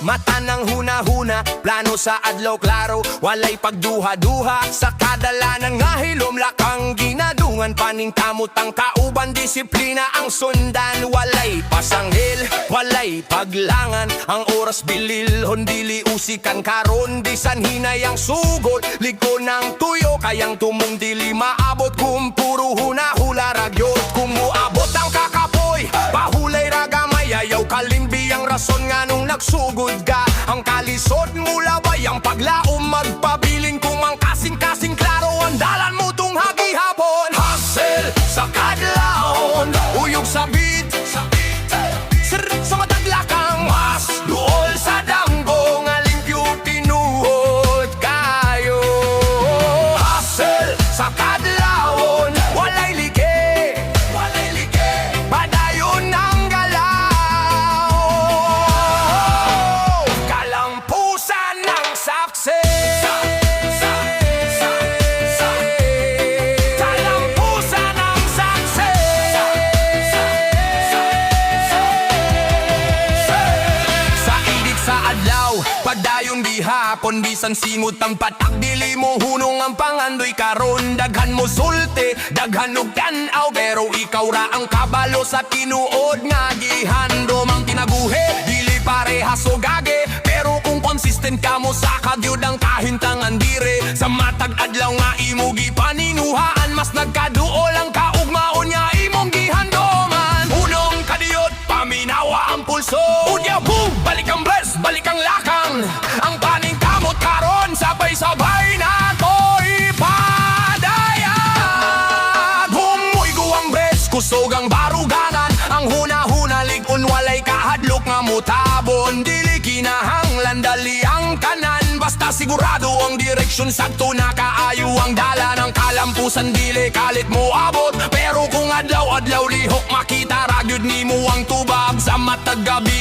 Mata ng huna-huna, plano sa adlaw klaro. Walay pagduha-duha, sa kadalanan nga hilom lakang ginadungan. Paningkamot ang kauban, disiplina ang sundan. Walay pasanghil, walay paglangan. Ang oras bilil, hondili usikan karon. Di sanhinay ang sugod, liko ng tuyo. Kayang tumong dili maabot kung puro huna-hula ragyot. Kung muabot ang kakapoy, pahulay ragamay. Ayaw kalimbi ang rason nga nung nagsugod ka. Ang kalisod mula bayang paglaom magpabiling. Kung ang kasing-kasing klaro, andalan mo tung hagi-hapon. Hustle sa kadlaon, uyog sa beat, sir sa mataglakang. Mas luol sa damgo, nga limpyo tinuod kayo. Hustle sa kadlaon, walay like, padayon ang galaw. Kalampusan ng saksi, kalampusan ng saksi. Sa idit sa adlaw, padayon gihapon. Bisan singot ang patak, dili mo hunong ang pangandoy karon. Daghan mo sulti, daghan og tan-aw, pero ikaw ra ang kabalo sa tinuod nga gihandom. Ang tinaguhi, dili parehas o gage, pero kung consistent ka mo sa kagyud ang kahintangan dire. Sa matag adlaw nga imo gipaninuhaan, mas nagkaduol ang kaugmaon nga imong gihandoman. Unong kadiyot, paminawa ang pulso. Udya boom, balik ang bless, balik ang lakang. Ang paning kamot karon, sabay-sabay na to ipadayat. Humuy guwang bless, kusog ang baruganan. Ang huna-huna ligon, walay kahadlok nga mutabon. Dili kinahanglan dali ang kanan, basta sigurado ang direksyon. Sakto na kaayo ang dala ng kalampusan, dili kalit mo abot. Pero kung adlaw-adlaw lihok makita, ragyod nimo ang tubag sa matag gabi.